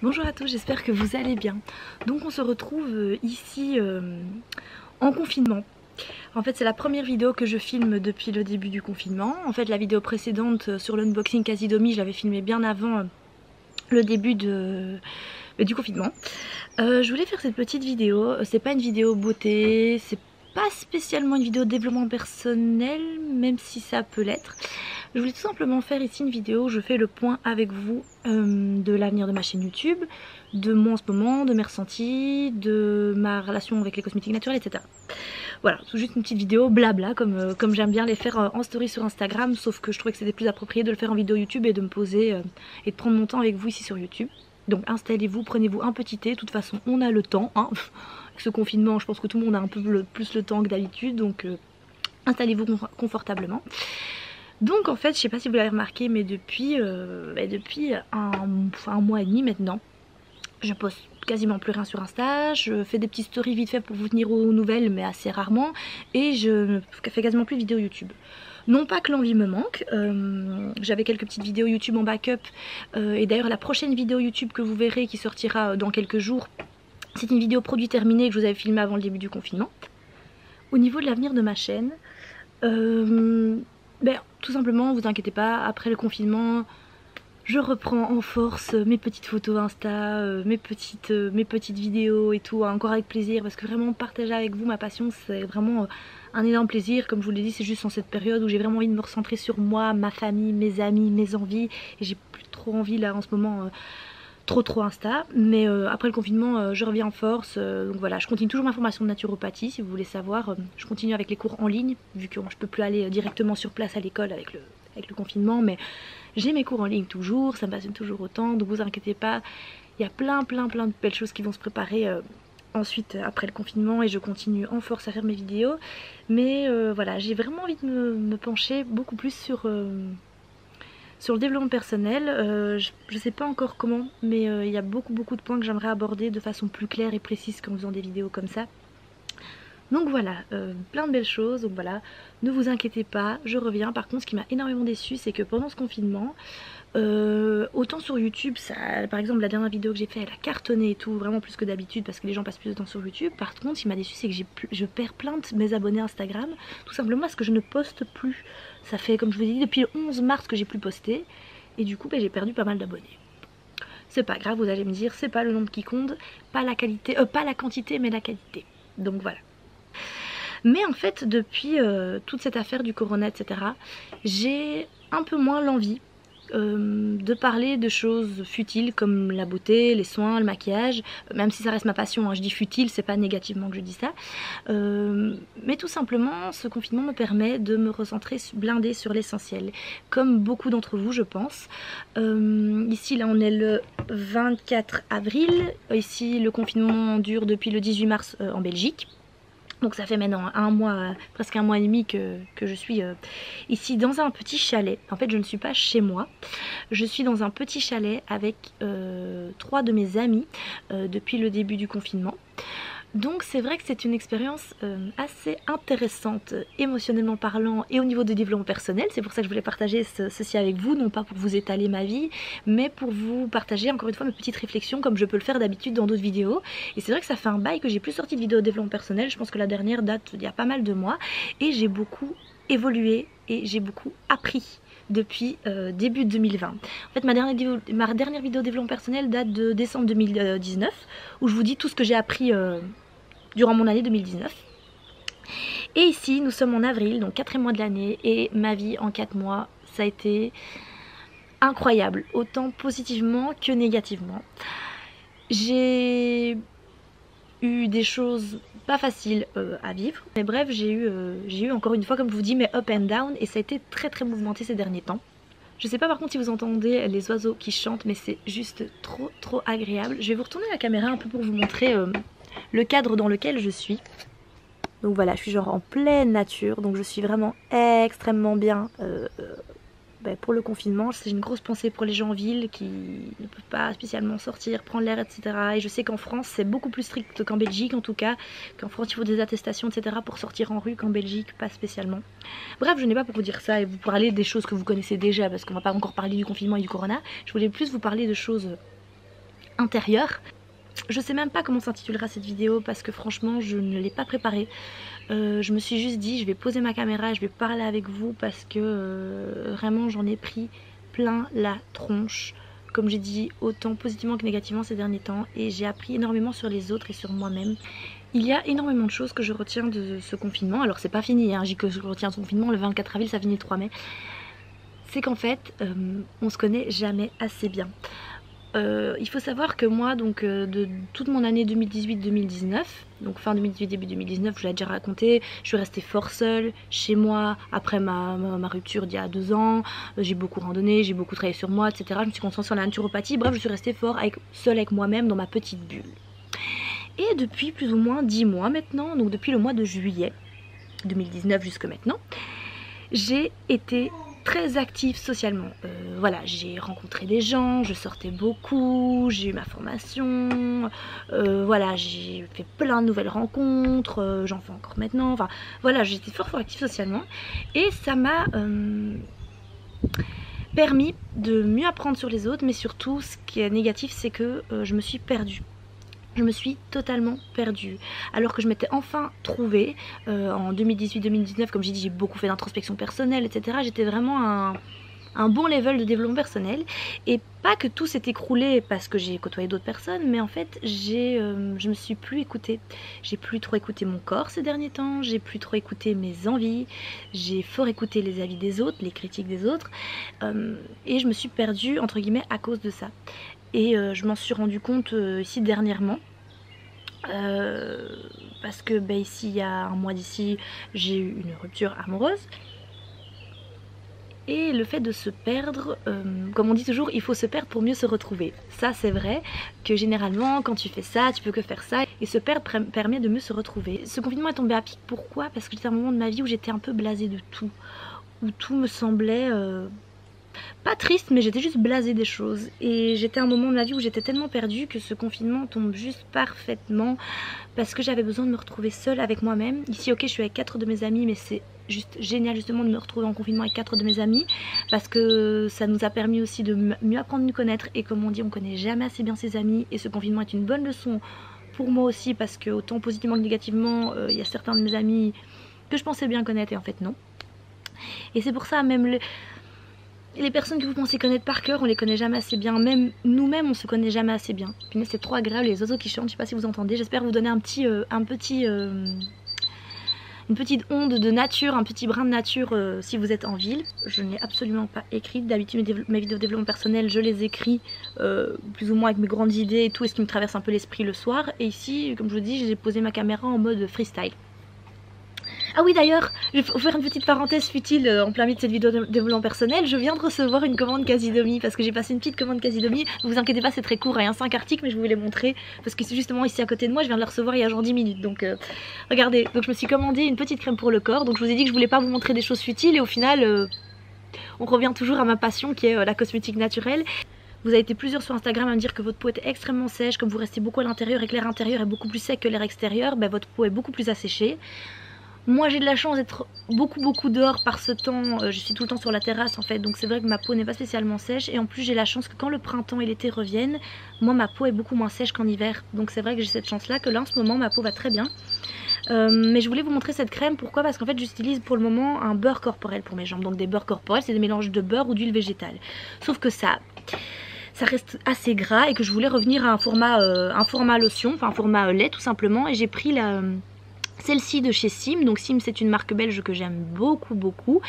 Bonjour à tous, j'espère que vous allez bien. Donc on se retrouve ici en confinement. En fait c'est la première vidéo que je filme depuis le début du confinement. En fait la vidéo précédente sur l'unboxing Casidomi, je l'avais filmée bien avant le début du confinement. Je voulais faire cette petite vidéo, c'est pas une vidéo beauté, c'est pas spécialement une vidéo de développement personnel, même si ça peut l'être. Je voulais tout simplement faire ici une vidéo où je fais le point avec vous de l'avenir de ma chaîne YouTube, de moi en ce moment, de mes ressentis, de ma relation avec les cosmétiques naturels, etc. Voilà, c'est juste une petite vidéo blabla comme j'aime bien les faire en story sur Instagram, sauf que je trouvais que c'était plus approprié de le faire en vidéo YouTube et de me poser et de prendre mon temps avec vous ici sur YouTube. Donc installez-vous, prenez-vous un petit thé, de toute façon on a le temps, hein. Avec ce confinement je pense que tout le monde a un peu plus le temps que d'habitude, donc installez-vous confortablement. Donc en fait, je sais pas si vous l'avez remarqué, mais depuis un mois et demi maintenant, je poste quasiment plus rien sur Insta, je fais des petites stories vite fait pour vous tenir aux nouvelles, mais assez rarement, et je ne fais quasiment plus de vidéos YouTube. Non pas que l'envie me manque, j'avais quelques petites vidéos YouTube en backup, et d'ailleurs la prochaine vidéo YouTube que vous verrez qui sortira dans quelques jours, c'est une vidéo produit terminée que je vous avais filmée avant le début du confinement. Au niveau de l'avenir de ma chaîne, tout simplement, vous inquiétez pas, après le confinement, je reprends en force mes petites photos Insta, mes petites vidéos et tout, encore avec plaisir, parce que vraiment partager avec vous ma passion, c'est vraiment un énorme plaisir. Comme je vous l'ai dit, c'est juste en cette période où j'ai vraiment envie de me recentrer sur moi, ma famille, mes amis, mes envies, et j'ai plus trop envie là en ce moment trop Insta, mais après le confinement je reviens en force, donc voilà, je continue toujours ma formation de naturopathie si vous voulez savoir, je continue avec les cours en ligne vu que je peux plus aller directement sur place à l'école avec le confinement, mais j'ai mes cours en ligne toujours, ça me passionne toujours autant, donc vous inquiétez pas, il y a plein de belles choses qui vont se préparer ensuite après le confinement, et je continue en force à faire mes vidéos, mais voilà, j'ai vraiment envie de me pencher beaucoup plus sur le développement personnel. Je sais pas encore comment, mais il y a beaucoup de points que j'aimerais aborder de façon plus claire et précise qu'en faisant des vidéos comme ça. Donc voilà, plein de belles choses, donc voilà, ne vous inquiétez pas, je reviens. Par contre, ce qui m'a énormément déçue, c'est que pendant ce confinement, autant sur YouTube, ça, par exemple la dernière vidéo que j'ai fait, elle a cartonné et tout, vraiment plus que d'habitude parce que les gens passent plus de temps sur YouTube. Par contre, ce qui m'a déçue, c'est que je perds plein de mes abonnés Instagram, tout simplement parce que je ne poste plus. Ça fait, comme je vous ai dit, depuis le 11 mars que j'ai plus posté, et du coup j'ai perdu pas mal d'abonnés. C'est pas grave, vous allez me dire, c'est pas le nombre qui compte, pas la qualité, pas la quantité, mais la qualité. Donc voilà. Mais en fait, depuis toute cette affaire du corona, etc., j'ai un peu moins l'envie de parler de choses futiles comme la beauté, les soins, le maquillage, même si ça reste ma passion, hein, je dis futile, c'est pas négativement que je dis ça, mais tout simplement ce confinement me permet de me recentrer blindé sur l'essentiel, comme beaucoup d'entre vous je pense. Ici là on est le 24 avril, ici le confinement dure depuis le 18 mars en Belgique. Donc ça fait maintenant un mois, presque un mois et demi que je suis ici dans un petit chalet. En fait je ne suis pas chez moi, je suis dans un petit chalet avec 3 de mes amis depuis le début du confinement. Donc c'est vrai que c'est une expérience assez intéressante émotionnellement parlant et au niveau du développement personnel. C'est pour ça que je voulais partager ceci avec vous, non pas pour vous étaler ma vie, mais pour vous partager encore une fois mes petites réflexions comme je peux le faire d'habitude dans d'autres vidéos. Et c'est vrai que ça fait un bail que j'ai plus sorti de vidéos de développement personnel, je pense que la dernière date il y a pas mal de mois, et j'ai beaucoup évolué et j'ai beaucoup appris depuis début 2020. En fait ma dernière vidéo de développement personnel date de décembre 2019 où je vous dis tout ce que j'ai appris durant mon année 2019. Et ici nous sommes en avril, donc 4e mois de l'année, et ma vie en 4 mois ça a été incroyable, autant positivement que négativement. J'ai eu des choses pas faciles à vivre, mais bref j'ai eu encore une fois, comme je vous dis, mes up and down, et ça a été très mouvementé ces derniers temps. Je sais pas par contre si vous entendez les oiseaux qui chantent, mais c'est juste trop agréable. Je vais vous retourner la caméra un peu pour vous montrer le cadre dans lequel je suis. Donc voilà, je suis genre en pleine nature, donc je suis vraiment extrêmement bien pour le confinement. C'est une grosse pensée pour les gens en ville qui ne peuvent pas spécialement sortir, prendre l'air, etc. Et je sais qu'en France c'est beaucoup plus strict qu'en Belgique, en tout cas qu'en France il faut des attestations, etc. pour sortir en rue, qu'en Belgique pas spécialement. Bref, je n'ai pas pour vous dire ça et vous parler des choses que vous connaissez déjà, parce qu'on va pas encore parler du confinement et du corona. Je voulais plus vous parler de choses intérieur. Je sais même pas comment s'intitulera cette vidéo parce que franchement je ne l'ai pas préparée. Je me suis juste dit je vais poser ma caméra, je vais parler avec vous parce que vraiment j'en ai pris plein la tronche. Comme j'ai dit, autant positivement que négativement ces derniers temps, et j'ai appris énormément sur les autres et sur moi-même. Il y a énormément de choses que je retiens de ce confinement. Alors c'est pas fini, hein, j'ai que je retiens ce confinement, le 24 avril ça finit le 3 mai. C'est qu'en fait on se connaît jamais assez bien. Il faut savoir que moi, donc de toute mon année 2018-2019, donc fin 2018, début 2019, je l'ai déjà raconté, je suis restée fort seule chez moi après ma rupture d'il y a 2 ans. J'ai beaucoup randonné, j'ai beaucoup travaillé sur moi, etc. Je me suis concentrée sur la naturopathie, bref je suis restée seule avec moi-même dans ma petite bulle. Et depuis plus ou moins 10 mois maintenant, donc depuis le mois de juillet 2019 jusque maintenant, j'ai été très active socialement. Voilà, j'ai rencontré des gens, je sortais beaucoup, j'ai eu ma formation, voilà, j'ai fait plein de nouvelles rencontres, j'en fais encore maintenant, enfin voilà, j'étais fort active socialement et ça m'a permis de mieux apprendre sur les autres, mais surtout ce qui est négatif c'est que je me suis perdue. Je me suis totalement perdue alors que je m'étais enfin trouvée en 2018-2019. Comme j'ai dit, j'ai beaucoup fait d'introspection personnelle, etc. J'étais vraiment à un bon level de développement personnel, et pas que tout s'est écroulé parce que j'ai côtoyé d'autres personnes, mais en fait je me suis plus écoutée. J'ai plus trop écouté mon corps ces derniers temps, j'ai plus trop écouté mes envies, j'ai fort écouté les avis des autres, les critiques des autres, et je me suis perdue entre guillemets à cause de ça. Et je m'en suis rendu compte ici dernièrement, parce que ici il y a un mois d'ici j'ai eu une rupture amoureuse. Et le fait de se perdre, comme on dit toujours, il faut se perdre pour mieux se retrouver. Ça c'est vrai que généralement quand tu fais ça, tu peux que faire ça, et se perdre permet de mieux se retrouver. Ce confinement est tombé à pic, pourquoi? Parce que c'était un moment de ma vie où j'étais un peu blasée de tout, où tout me semblait pas triste, mais j'étais juste blasée des choses. Et j'étais à un moment de ma vie où j'étais tellement perdue que ce confinement tombe juste parfaitement, parce que j'avais besoin de me retrouver seule avec moi-même. Ici ok, je suis avec 4 de mes amis, mais c'est juste génial justement de me retrouver en confinement avec 4 de mes amis, parce que ça nous a permis aussi de mieux apprendre à nous connaître. Et comme on dit, on connaît jamais assez bien ses amis, et ce confinement est une bonne leçon pour moi aussi, parce que autant positivement que négativement, il y a certains de mes amis que je pensais bien connaître et en fait non. Et c'est pour ça, même les personnes que vous pensez connaître par cœur, on les connaît jamais assez bien. Même nous-mêmes, on se connaît jamais assez bien. Puis c'est trop agréable, les oiseaux qui chantent, je sais pas si vous entendez. J'espère vous donner une petite onde de nature, un petit brin de nature si vous êtes en ville. Je n'ai absolument pas écrit. D'habitude mes vidéos de développement personnel, je les écris plus ou moins avec mes grandes idées et tout, et ce qui me traverse un peu l'esprit le soir. Et ici, comme je vous dis, j'ai posé ma caméra en mode freestyle. Ah oui, d'ailleurs, je vais faire une petite parenthèse futile en plein milieu de cette vidéo de développement personnel. Je viens de recevoir une commande Casidomi, parce que j'ai passé une petite commande Casidomi. Ne vous inquiétez pas, c'est très court, il y a 5 articles, mais je vais vous les montrer parce que c'est justement ici à côté de moi. Je viens de la recevoir il y a genre 10 minutes, donc regardez. Donc je me suis commandé une petite crème pour le corps. Donc je vous ai dit que je voulais pas vous montrer des choses futiles, et au final on revient toujours à ma passion qui est la cosmétique naturelle. Vous avez été plusieurs sur Instagram à me dire que votre peau était extrêmement sèche, comme vous restez beaucoup à l'intérieur et que l'air intérieur est beaucoup plus sec que l'air extérieur, votre peau est beaucoup plus asséchée. Moi j'ai de la chance d'être beaucoup dehors par ce temps, je suis tout le temps sur la terrasse en fait, donc c'est vrai que ma peau n'est pas spécialement sèche, et en plus j'ai la chance que quand le printemps et l'été reviennent, moi ma peau est beaucoup moins sèche qu'en hiver, donc c'est vrai que j'ai cette chance là, que là en ce moment ma peau va très bien. Mais je voulais vous montrer cette crème, pourquoi? Parce qu'en fait j'utilise pour le moment un beurre corporel pour mes jambes, donc des beurres corporels, c'est des mélanges de beurre ou d'huile végétale, sauf que ça reste assez gras et que je voulais revenir à un format lotion, enfin un format lait tout simplement, et j'ai pris celle-ci de chez Sim. Donc Sim c'est une marque belge que j'aime beaucoup.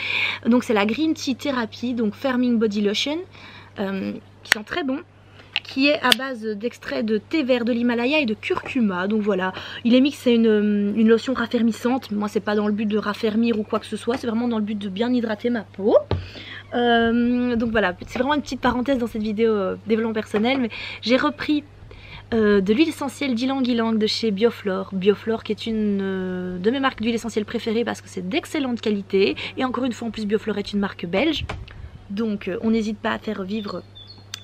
Donc c'est la Green Tea Therapy, donc Firming Body Lotion, qui sent très bon, qui est à base d'extrait de thé vert de l'Himalaya et de curcuma. Donc voilà, il est mixé une lotion raffermissante. Moi c'est pas dans le but de raffermir ou quoi que ce soit, c'est vraiment dans le but de bien hydrater ma peau. Donc voilà, c'est vraiment une petite parenthèse dans cette vidéo développement personnel, mais j'ai repris de l'huile essentielle d'Ylang Ylang de chez Bioflore. Bioflore qui est une de mes marques d'huile essentielle préférées parce que c'est d'excellente qualité, et encore une fois en plus Bioflore est une marque belge, donc on n'hésite pas à faire vivre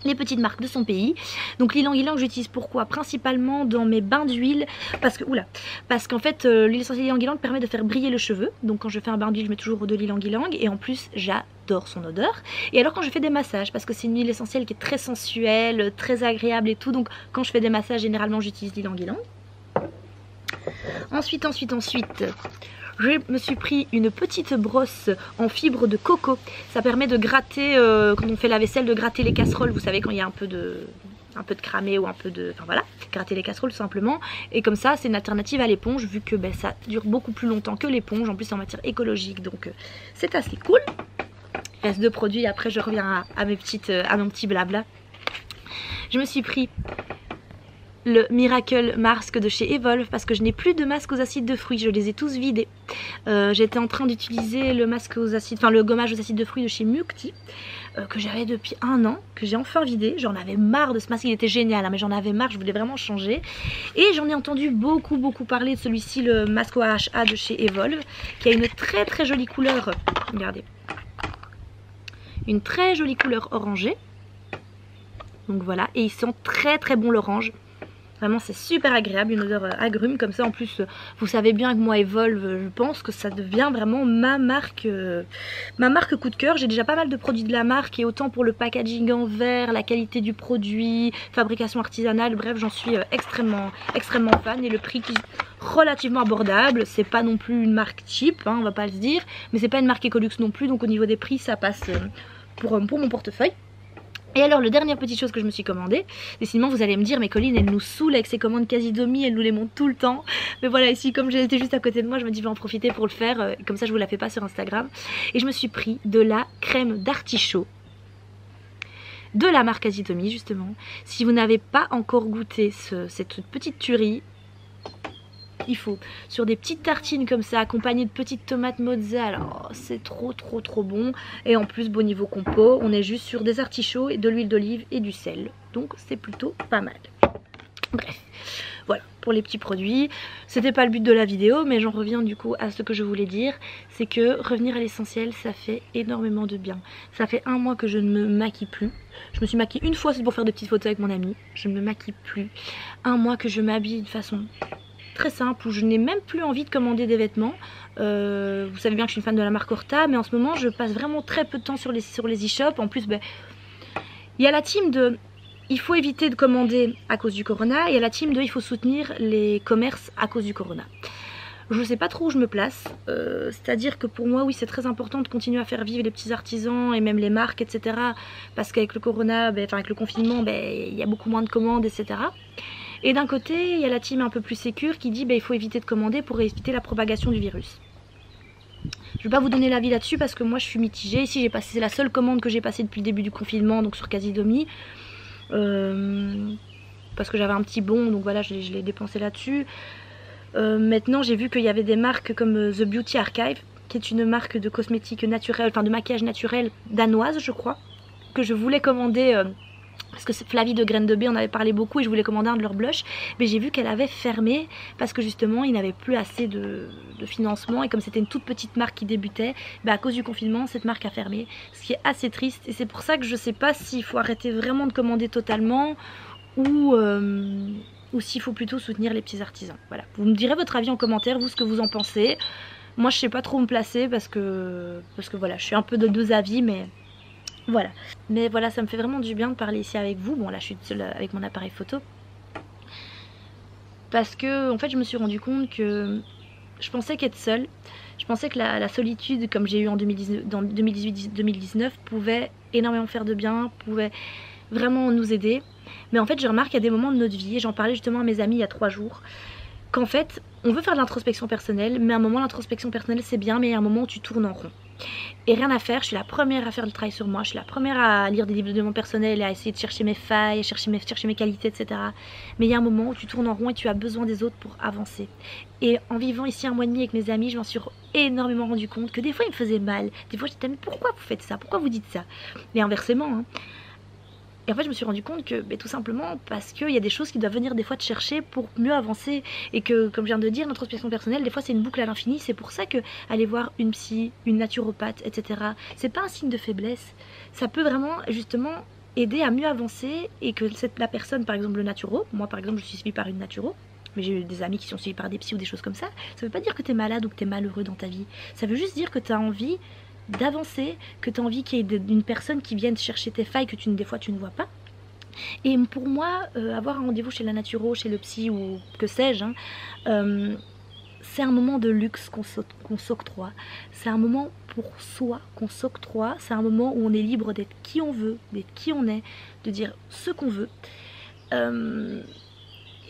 les petites marques de son pays. Donc l'Ylang Ylang j'utilise pourquoi? Principalement dans mes bains d'huile, parce qu'en fait l'huile essentielle d'Ylang Ylang permet de faire briller le cheveu, donc quand je fais un bain d'huile je mets toujours de l'Ylang Ylang, et en plus j'adore son odeur. Et alors quand je fais des massages, parce que c'est une huile essentielle qui est très sensuelle, très agréable et tout, donc quand je fais des massages, généralement j'utilise l'ylang-ylang. Ensuite, je me suis pris une petite brosse en fibre de coco. Ça permet de gratter, quand on fait la vaisselle, de gratter les casseroles. Vous savez, quand il y a un peu de cramé ou un peu de... Enfin voilà, gratter les casseroles tout simplement. Et comme ça, c'est une alternative à l'éponge, vu que ça dure beaucoup plus longtemps que l'éponge. En plus, c'est en matière écologique, donc c'est assez cool. Il reste 2 produits, après je reviens à mon petit blabla. Je me suis pris le Miracle Mask de chez Evolve parce que je n'ai plus de masque aux acides de fruits, je les ai tous vidés. J'étais en train d'utiliser le masque aux acides, enfin le gommage aux acides de fruits de chez Mukti que j'avais depuis 1 an, que j'ai enfin vidé. J'en avais marre de ce masque, il était génial hein, mais j'en avais marre, je voulais vraiment changer. Et j'en ai entendu beaucoup parler de celui-ci, le masque au AHA de chez Evolve, qui a une très jolie couleur, regardez, une très jolie couleur orangée. Donc voilà, et il sent très bon l'orange. Vraiment c'est super agréable, une odeur agrume comme ça. En plus vous savez bien que moi Evolve, je pense que ça devient vraiment ma marque coup de cœur. J'ai déjà pas mal de produits de la marque et autant pour le packaging en verre, la qualité du produit, fabrication artisanale, bref j'en suis extrêmement fan. Et le prix qui est relativement abordable, c'est pas non plus une marque cheap hein, on va pas se dire, mais c'est pas une marque Ecolux non plus, donc au niveau des prix ça passe pour mon portefeuille. Et alors le dernière petite chose que je me suis commandée, décidément vous allez me dire mais Colline elle nous saoule avec ses commandes Casidomi, elle nous les montre tout le temps. Mais voilà, ici comme j'étais juste à côté de moi, je me dis je vais en profiter pour le faire, comme ça je vous la fais pas sur Instagram. Et je me suis pris de la crème d'artichaut de la marque Casidomi justement. Si vous n'avez pas encore goûté cette petite tuerie, il faut sur des petites tartines comme ça accompagnées de petites tomates mozzarella, oh, c'est trop bon. Et en plus beau niveau compo, on est juste sur des artichauts et de l'huile d'olive et du sel, donc c'est plutôt pas mal. Bref, voilà pour les petits produits. C'était pas le but de la vidéo, mais j'en reviens du coup à ce que je voulais dire, c'est que revenir à l'essentiel ça fait énormément de bien. Ça fait 1 mois que je ne me maquille plus. Je me suis maquillée une fois, c'est pour faire des petites photos avec mon ami. Je ne me maquille plus. 1 mois que je m'habille de façon très simple, où je n'ai même plus envie de commander des vêtements. Vous savez bien que je suis une fan de la marque Horta, mais en ce moment je passe vraiment très peu de temps sur les e-shops. En plus il y a la team de il faut éviter de commander à cause du corona, et il y a la team de il faut soutenir les commerces à cause du corona. Je ne sais pas trop où je me place, c'est à dire que pour moi oui c'est très important de continuer à faire vivre les petits artisans et même les marques etc, parce qu'avec le corona, avec le confinement, il y a beaucoup moins de commandes etc. Et d'un côté, il y a la team un peu plus sécure qui dit il faut éviter de commander pour éviter la propagation du virus. Je ne vais pas vous donner l'avis là-dessus parce que moi je suis mitigée. Ici c'est la seule commande que j'ai passée depuis le début du confinement, donc sur Casidomi. Parce que j'avais un petit bon, donc voilà, je l'ai dépensé là-dessus. Maintenant j'ai vu qu'il y avait des marques comme The Beauty Archive, qui est une marque de cosmétiques naturels, enfin de maquillage naturel danoise je crois, que je voulais commander... parce que Flavie de Graines de Baie en avait parlé beaucoup et je voulais commander un de leurs blushs, mais j'ai vu qu'elle avait fermé parce que justement il n'avait plus assez de financement, et comme c'était une toute petite marque qui débutait, à cause du confinement cette marque a fermé, ce qui est assez triste. Et c'est pour ça que je sais pas s'il faut arrêter vraiment de commander totalement ou s'il faut plutôt soutenir les petits artisans. Voilà, vous me direz votre avis en commentaire, vous ce que vous en pensez. Moi je sais pas trop où me placer parce que voilà, je suis un peu de 2 avis, mais... Voilà, mais voilà, ça me fait vraiment du bien de parler ici avec vous. Bon là je suis seule avec mon appareil photo, parce que en fait je me suis rendu compte que je pensais qu'être seule, je pensais que la solitude comme j'ai eu en 2018-2019 pouvait énormément faire de bien, pouvait vraiment nous aider. Mais en fait je remarque qu'il y a des moments de notre vie, et j'en parlais justement à mes amis il y a 3 jours, qu'en fait on veut faire de l'introspection personnelle, mais à un moment l'introspection personnelle c'est bien, mais il y a un moment où tu tournes en rond. Et rien à faire, je suis la première à faire le travail sur moi, je suis la première à lire des livres de développement personnel et à essayer de chercher mes failles, chercher mes qualités, etc. Mais il y a un moment où tu tournes en rond et tu as besoin des autres pour avancer. Et en vivant ici 1 mois et demi avec mes amis, je m'en suis énormément rendu compte que des fois ils me faisaient mal. Des fois j'étais mais pourquoi vous faites ça? Pourquoi vous dites ça? Et inversement, hein. Et en fait je me suis rendu compte que tout simplement parce qu'il y a des choses qui doivent venir des fois te chercher pour mieux avancer. Et que comme je viens de dire, l'introspection personnelle des fois c'est une boucle à l'infini. C'est pour ça que aller voir une psy, une naturopathe, etc. c'est pas un signe de faiblesse. Ça peut vraiment justement aider à mieux avancer. Et que la personne, par exemple le naturo, moi par exemple je suis suivie par une naturo, mais j'ai eu des amis qui sont suivis par des psys ou des choses comme ça. Ça veut pas dire que t'es malade ou que t'es malheureux dans ta vie. Ça veut juste dire que t'as envie d'avancer, que tu as envie qu'il y ait d'une personne qui vienne chercher tes failles que des fois tu ne vois pas. Et pour moi, avoir un rendez-vous chez la naturo, chez le psy ou que sais-je, hein, c'est un moment de luxe qu'on s'octroie. C'est un moment pour soi qu'on s'octroie. C'est un moment où on est libre d'être qui on veut, d'être qui on est, de dire ce qu'on veut.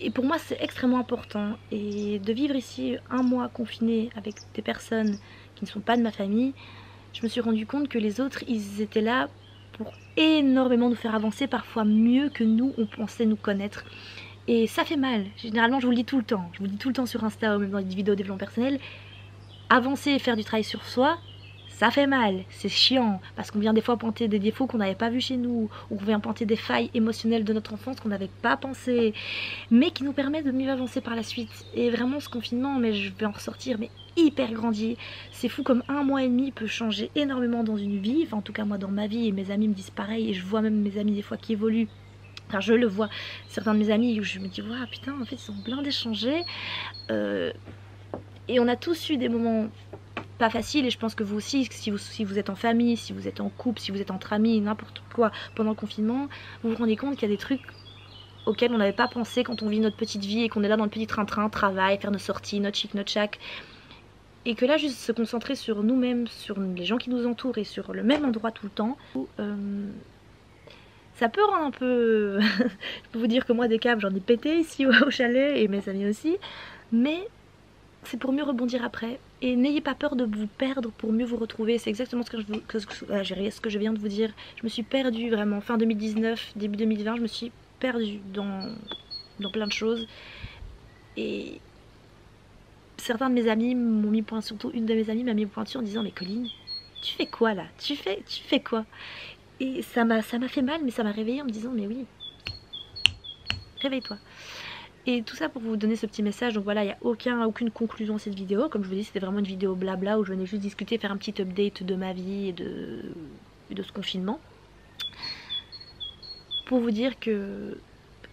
Et pour moi, c'est extrêmement important. Et de vivre ici un mois confiné avec des personnes qui ne sont pas de ma famille, je me suis rendu compte que les autres, ils étaient là pour énormément nous faire avancer, parfois mieux que nous, on pensait nous connaître. Et ça fait mal. Généralement, je vous le dis tout le temps. Je vous le dis tout le temps sur Insta ou même dans les vidéos de développement personnel. Avancer et faire du travail sur soi, ça fait mal. C'est chiant. Parce qu'on vient des fois pointer des défauts qu'on n'avait pas vus chez nous. Ou qu'on vient pointer des failles émotionnelles de notre enfance qu'on n'avait pas pensé. Mais qui nous permettent de mieux avancer par la suite. Et vraiment, ce confinement, mais je vais en ressortir, mais hyper grandi. C'est fou comme 1 mois et demi peut changer énormément dans une vie. Enfin, en tout cas, moi, dans ma vie. Et mes amis me disent pareil. Et je vois même mes amis des fois qui évoluent. Enfin, je le vois, certains de mes amis où je me dis, waouh, putain, en fait, ils sont pleins d'échanger. Et on a tous eu des moments pas faciles, et je pense que vous aussi, si vous êtes en famille, si vous êtes en couple, si vous êtes entre amis, n'importe quoi, pendant le confinement, vous vous rendez compte qu'il y a des trucs auxquels on n'avait pas pensé quand on vit notre petite vie et qu'on est là dans le petit train-train, travail, faire nos sorties, notre chic, notre chac. Et que là, juste se concentrer sur nous-mêmes, sur les gens qui nous entourent et sur le même endroit tout le temps. Ça peut rendre un peu... je peux vous dire que moi des câbles j'en ai pété ici au chalet et mes amis aussi. Mais c'est pour mieux rebondir après. Et n'ayez pas peur de vous perdre pour mieux vous retrouver. C'est exactement ce que je viens de vous dire. Je me suis perdue vraiment fin 2019, début 2020. Je me suis perdue dans plein de choses. Et certains de mes amis m'ont mis point, surtout une de mes amies m'a mis point dessus en disant, mais Colline, tu fais quoi là? Tu fais quoi? Et ça m'a fait mal, mais ça m'a réveillée en me disant, mais oui, réveille-toi. Et tout ça pour vous donner ce petit message. Donc voilà, il n'y a aucune conclusion à cette vidéo. Comme je vous dis, c'était vraiment une vidéo blabla où je venais juste discuter, faire un petit update de ma vie et de ce confinement. Pour vous dire que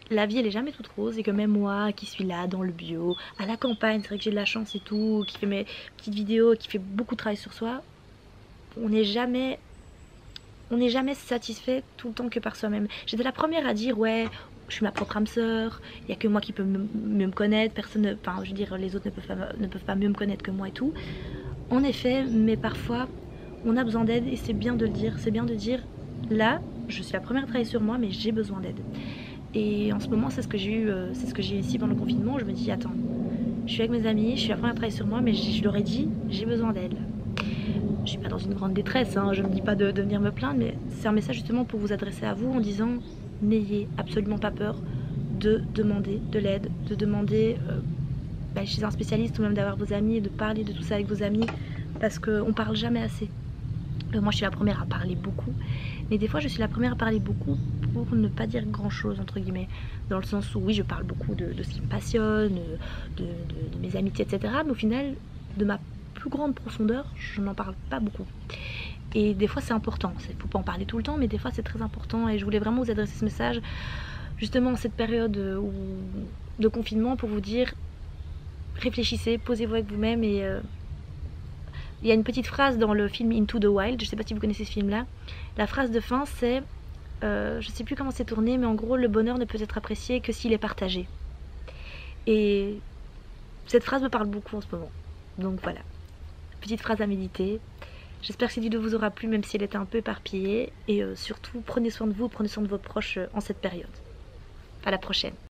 la vie, elle est jamais toute rose et que même moi, qui suis là, dans le bio, à la campagne, c'est vrai que j'ai de la chance et tout, qui fait mes petites vidéos, qui fait beaucoup de travail sur soi, on n'est jamais satisfait tout le temps que par soi-même. J'étais la première à dire, ouais, je suis ma propre âme sœur, il n'y a que moi qui peux mieux me connaître, personne, enfin je veux dire, les autres ne peuvent pas mieux me connaître que moi et tout. En effet, mais parfois, on a besoin d'aide et c'est bien de le dire. C'est bien de dire, là, je suis la première à travailler sur moi, mais j'ai besoin d'aide. Et en ce moment, c'est ce que j'ai eu ici pendant le confinement. Je me dis, attends, je suis avec mes amis, je suis la première à travailler sur moi, mais je leur ai dit, j'ai besoin d'aide. Je suis pas dans une grande détresse, hein, je me dis pas de venir me plaindre, mais c'est un message justement pour vous adresser à vous en disant, n'ayez absolument pas peur de demander de l'aide, de demander chez un spécialiste ou même d'avoir vos amis et de parler de tout ça avec vos amis, parce qu'on parle jamais assez. Moi je suis la première à parler beaucoup, mais des fois je suis la première à parler beaucoup pour ne pas dire grand chose entre guillemets, dans le sens où oui je parle beaucoup de ce qui me passionne, de mes amitiés etc, mais au final de ma plus grande profondeur je n'en parle pas beaucoup. Et des fois c'est important, il ne faut pas en parler tout le temps, mais des fois c'est très important et je voulais vraiment vous adresser ce message justement en cette période de confinement pour vous dire, réfléchissez, posez-vous avec vous-même. Et il y a une petite phrase dans le film Into the Wild, je ne sais pas si vous connaissez ce film là, la phrase de fin c'est, je ne sais plus comment c'est tourné, mais en gros le bonheur ne peut être apprécié que s'il est partagé. Et cette phrase me parle beaucoup en ce moment, donc voilà, petite phrase à méditer. J'espère que cette vidéo vous aura plu, même si elle était un peu éparpillée. Et surtout, prenez soin de vous, prenez soin de vos proches en cette période. À la prochaine.